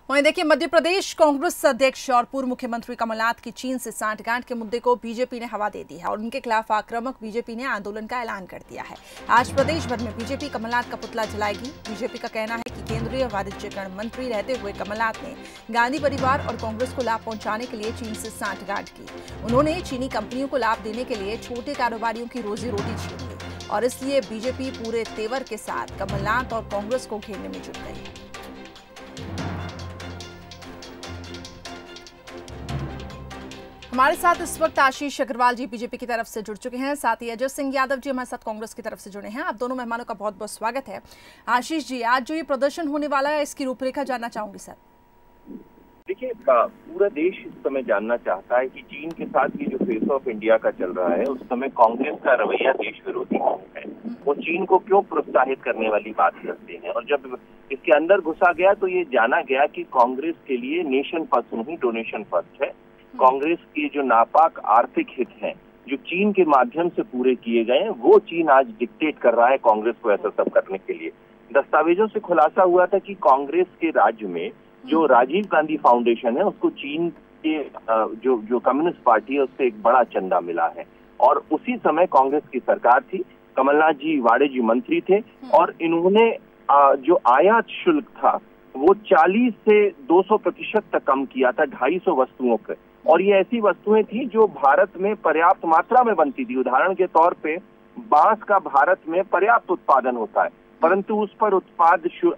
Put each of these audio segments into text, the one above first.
वहीं देखिए, मध्य प्रदेश कांग्रेस अध्यक्ष और पूर्व मुख्यमंत्री कमलनाथ की चीन से सांठगांठ के मुद्दे को बीजेपी ने हवा दे दी है और उनके खिलाफ आक्रामक बीजेपी ने आंदोलन का ऐलान कर दिया है। आज प्रदेश भर में बीजेपी कमलनाथ का पुतला जलाएगी। बीजेपी का कहना है कि केंद्रीय वाणिज्यिकरण मंत्री रहते हुए कमलनाथ ने गांधी परिवार और कांग्रेस को लाभ पहुंचाने के लिए चीन से सांठगांठ की। उन्होंने चीनी कंपनियों को लाभ देने के लिए छोटे कारोबारियों की रोजी रोटी छीन ली और इसलिए बीजेपी पूरे तेवर के साथ कमलनाथ और कांग्रेस को घेरने में जुट गई है। हमारे साथ इस वक्त आशीष अग्रवाल जी बीजेपी की तरफ से जुड़ चुके हैं, साथ ही अजय सिंह यादव जी हमारे साथ कांग्रेस की तरफ से जुड़े हैं। आप दोनों मेहमानों का बहुत बहुत स्वागत है। आशीष जी, आज जो ये प्रदर्शन होने वाला है इसकी रूपरेखा जानना चाहूंगी सर। देखिए, पूरा देश इस समय जानना चाहता है कि चीन के साथ ये जो फेस ऑफ इंडिया का चल रहा है उस समय कांग्रेस का रवैया देश विरोधी है। वो चीन को क्यों प्रोत्साहित करने वाली बात करते हैं, और जब इसके अंदर घुसा गया तो ये जाना गया कि कांग्रेस के लिए नेशन फर्स्ट नहीं डोनेशन फर्स्ट है। कांग्रेस के जो नापाक आर्थिक हित हैं जो चीन के माध्यम से पूरे किए गए हैं वो चीन आज डिक्टेट कर रहा है कांग्रेस को ऐसा सब करने के लिए। दस्तावेजों से खुलासा हुआ था कि कांग्रेस के राज्य में जो राजीव गांधी फाउंडेशन है उसको चीन के जो कम्युनिस्ट पार्टी है उससे एक बड़ा चंदा मिला है, और उसी समय कांग्रेस की सरकार थी, कमलनाथ जी वाणिज्य मंत्री थे और इन्होंने जो आयात शुल्क था वो 40 से 200% तक कम किया था 250 वस्तुओं पे, और ये ऐसी वस्तुएं थी जो भारत में पर्याप्त मात्रा में बनती थी। उदाहरण के तौर पे बांस का भारत में पर्याप्त उत्पादन होता है, परंतु उस पर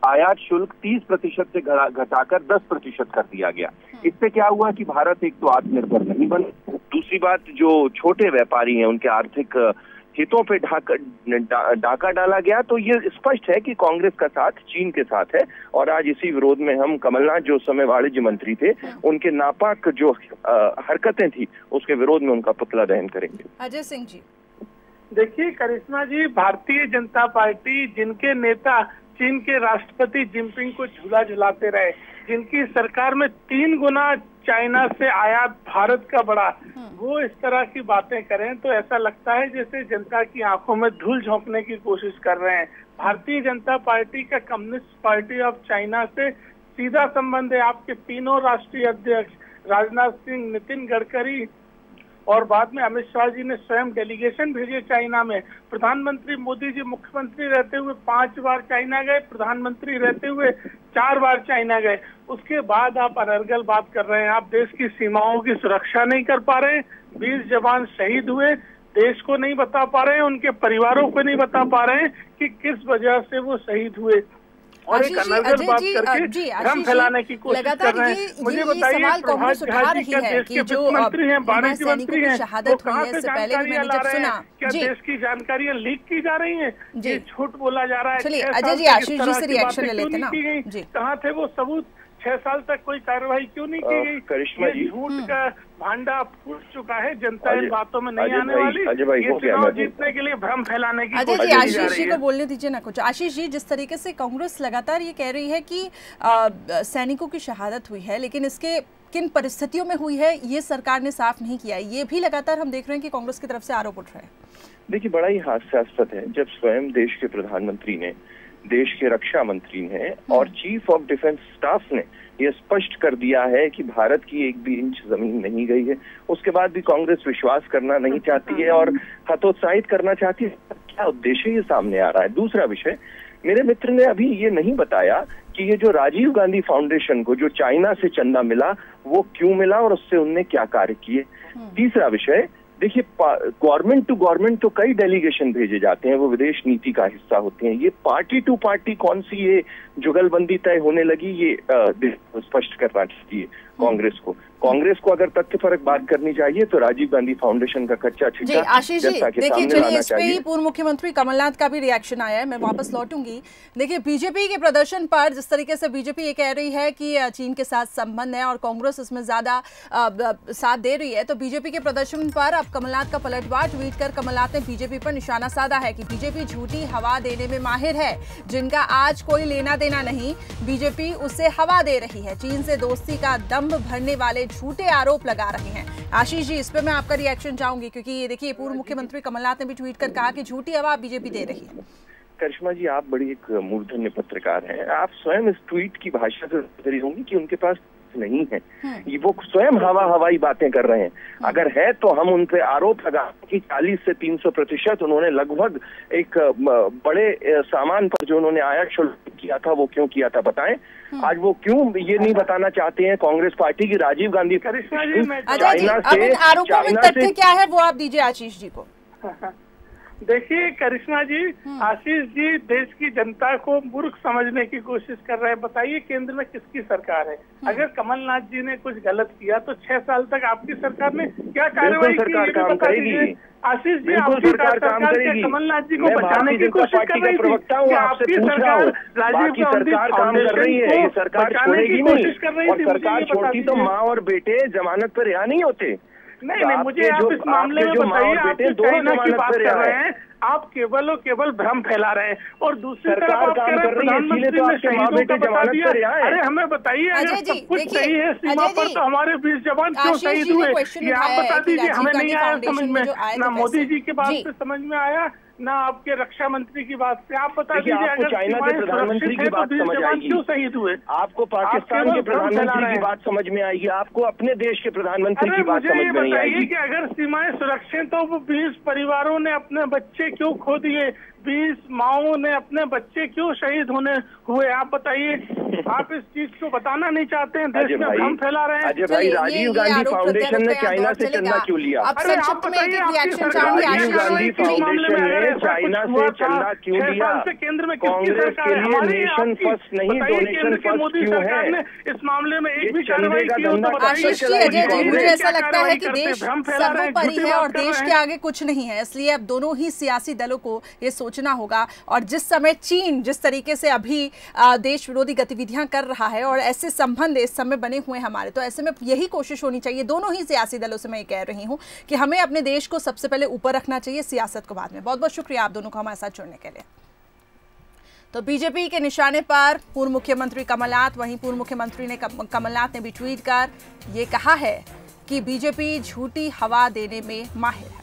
आयात शुल्क 30% से घटाकर 10% कर दिया गया। इससे क्या हुआ कि भारत एक तो आत्मनिर्भर नहीं बना, दूसरी बात जो छोटे व्यापारी हैं उनके आर्थिक हितों पे डाका डाला गया। तो ये स्पष्ट है कि कांग्रेस का साथ चीन के साथ है, और आज इसी विरोध में हम कमलनाथ जो समय वाणिज्य मंत्री थे उनके नापाक जो हरकतें थी उसके विरोध में उनका पुतला दहन करेंगे। अजय सिंह जी, देखिए करिश्मा जी, भारतीय जनता पार्टी जिनके नेता चीन के राष्ट्रपति जिनपिंग को झूला झुलाते रहे, जिनकी सरकार में 3 गुना चाइना से आयात भारत का बढ़ा, वो इस तरह की बातें करें तो ऐसा लगता है जैसे जनता की आंखों में धूल झोंकने की कोशिश कर रहे हैं। भारतीय जनता पार्टी का कम्युनिस्ट पार्टी ऑफ चाइना से सीधा संबंध है। आपके तीनों राष्ट्रीय अध्यक्ष राजनाथ सिंह, नितिन गडकरी और बाद में अमित शाह जी ने स्वयं डेलीगेशन भेजे चाइना में। प्रधानमंत्री मोदी जी मुख्यमंत्री रहते हुए 5 बार चाइना गए, प्रधानमंत्री रहते हुए 4 बार चाइना गए। उसके बाद आप अनर्गल बात कर रहे हैं। आप देश की सीमाओं की सुरक्षा नहीं कर पा रहे हैं। 20 जवान शहीद हुए, देश को नहीं बता पा रहे हैं, उनके परिवारों को नहीं बता पा रहे हैं कि किस वजह से वो शहीद हुए, और एक अनर्गल बात करके भ्रम फैलाने की कोशिश कर रहे हैं। मुझे बताइए, प्रभात झा जी क्या देश के वित्त मंत्री हैं, वाणिज्य मंत्री हैं, वो कहाँ से जानकारियां ला रहे हैं? क्या देश की जानकारियां लीक की जा रही हैं? ये झूठ बोला जा रहा है। चलिए अजय जी, आशीष जी से रिएक्शन ले लेते ना। कहाँ थे वो सबूत? 6 साल तक कोई कार्रवाई क्यों नहीं की गई? करिश्मा जी, झूठ का भांडा फूट चुका है, जनता इन बातों में नहीं आने वाली। ये चुनाव जीतने के लिए भ्रम फैलाने की कोशिश की जा रही है। आशीष जी को बोलने दीजिए ना कुछ। आशीष जी, जिस तरीके से कांग्रेस लगातार ये कह रही है कि सैनिकों की शहादत हुई है, लेकिन इसके किन परिस्थितियों में हुई है ये सरकार ने साफ नहीं किया, ये भी लगातार हम देख रहे हैं कि कांग्रेस की तरफ से आरोप उठ रहे हैं। देखिए, बड़ा ही हास्यास्पद है जब स्वयं देश के प्रधानमंत्री ने, देश के रक्षा मंत्री ने और चीफ ऑफ डिफेंस स्टाफ ने ये स्पष्ट कर दिया है कि भारत की 1 भी इंच जमीन नहीं गई है। उसके बाद भी कांग्रेस विश्वास करना नहीं चाहती है और हतोत्साहित करना चाहती है। क्या उद्देश्य ये सामने आ रहा है? दूसरा विषय, मेरे मित्र ने अभी ये नहीं बताया कि ये जो राजीव गांधी फाउंडेशन को जो चाइना से चंदा मिला वो क्यों मिला और उससे उनने क्या कार्य किए। तीसरा विषय, देखिए, गवर्नमेंट टू गवर्नमेंट तो कई डेलीगेशन भेजे जाते हैं, वो विदेश नीति का हिस्सा होते हैं। ये पार्टी टू पार्टी कौन सी ये जुगलबंदी तय होने लगी, ये स्पष्ट करना चाहिए कांग्रेस को। कांग्रेस को अगर तथ्य परक बात करनी चाहिए तो राजीव गांधी फाउंडेशन का कच्चा छिट्टा आशीष जी, देखिए चलिए इस पे ही पूर्व मुख्यमंत्री कमलनाथ का भी रिएक्शन आया है, मैं वापस लौटूंगी। देखिए, बीजेपी के प्रदर्शन पर जिस तरीके से बीजेपी ये कह रही है कि चीन के साथ संबंध है और कांग्रेस इसमें ज्यादा साथ दे रही है, तो बीजेपी के प्रदर्शन पर अब कमलनाथ का पलटवार ट्वीट कर कमलनाथ ने बीजेपी पर निशाना साधा है कि बीजेपी झूठी हवा देने में माहिर है, जिनका आज कोई लेना देना नहीं, बीजेपी उसे हवा दे रही है। चीन से दोस्ती का दंभ भरने वाले झूठे आरोप लगा रहे हैं। आशीष जी, इस पे मैं आपका रिएक्शन चाहूंगी, क्योंकि ये देखिए पूर्व मुख्यमंत्री कमलनाथ ने भी ट्वीट कर कहा कि झूठी हवा बीजेपी दे रही है। करिश्मा जी, आप बड़ी एक मूर्धन्य पत्रकार हैं। आप स्वयं इस ट्वीट की भाषा से उतरी होंगी कि उनके पास नहीं है, ये वो स्वयं हवाई बातें कर रहे हैं। अगर है तो हम उन पे आरोप लगा कि 40 से 300% उन्होंने लगभग एक बड़े सामान पर जो उन्होंने आयात शुल्क किया था वो क्यों किया था बताएं। आज वो क्यों ये नहीं बताना चाहते हैं कांग्रेस पार्टी की राजीव गांधी आरोपों में तथ्य क्या है वो आप दीजिए आशीष जी को। देखिए करिश्मा जी, आशीष जी देश की जनता को मूर्ख समझने की कोशिश कर रहे हैं। बताइए केंद्र में किसकी सरकार है? अगर कमलनाथ जी ने कुछ गलत किया तो 6 साल तक आपकी सरकार ने क्या कार्रवाई की, ये भी बता दीजिए। आशीष जी, आपकी सरकार कमलनाथ जी को बचाने की कोशिश कर रही थी कि आपकी सरकार राजीव गांधी फाउंडेशन को बचाने की कोशिश कर रही थी? सरकार छोड़ती तो माँ और बेटे जमानत पर रिहा नहीं होते। नहीं, मुझे आप इस मामले में बताइए, आप चाइना की बात कर रहे हैं, आप केवल और केवल भ्रम फैला रहे हैं और दूसरी तरफ आप कह रहे हैं प्रधानमंत्री ने शहीदों का बता दिया। अरे हमें बताइए, अगर सब कुछ सही है सीमा पर तो हमारे 20 जवान क्यों शहीद हुए, ये आप बता दीजिए। हमें नहीं आया समझ में, ना मोदी जी की बात से समझ में आया, ना आपके रक्षा मंत्री की बात से। आप बता दीजिए, अगर चाइना के प्रधानमंत्री की बात समझ आएगी, क्यों शहीद हुए? आपको पाकिस्तान के प्रधानमंत्री की बात समझ में आएगी, आपको अपने देश के प्रधानमंत्री की बात समझ में नहीं आएगी। कि अगर सीमाएं सुरक्षित तो वो 20 परिवारों ने अपने बच्चे क्यों खो दिए, 20 माओं ने अपने बच्चे क्यों शहीद होने हुए? आप बताइए। आप इस चीज को बताना नहीं चाहते हैं, देश में भ्रम फैला रहे हैं। अजय भाई, राजीव गांधी फाउंडेशन ने चाइना से चंदा क्यों लिया? अरे आप बताइए, राजीव गांधी फाउंडेशन ने चाइना से चंदा क्यों लिया? केंद्र में कांग्रेस के लिए नेशन फर्स्ट नहीं डोनेशन फर्स्ट क्यों है? इस मामले में एक भी कार्रवाई की हो तो आशीष जी, अजय जी, मुझे ऐसा लगता है कि देश सर्वोपरि है और देश के आगे कुछ नहीं है, इसलिए अब दोनों ही सियासी दलों को ये सोचना होगा। और जिस समय चीन जिस तरीके से अभी देश विरोधी गतिविधियां कर रहा है और ऐसे संबंध इस समय बने हुए हमारे, तो ऐसे में यही कोशिश होनी चाहिए दोनों ही सियासी दलों से। मैं कह रही हूं कि हमें अपने देश को सबसे पहले ऊपर रखना चाहिए, सियासत को बाद में। बहुत बहुत शुक्रिया आप दोनों को हमारे साथ जुड़ने के लिए। तो बीजेपी के निशाने पर पूर्व मुख्यमंत्री कमलनाथ, वहीं पूर्व मुख्यमंत्री ने कमलनाथ ने भी ट्वीट कर ये कहा है कि बीजेपी झूठी हवा देने में माहिर है।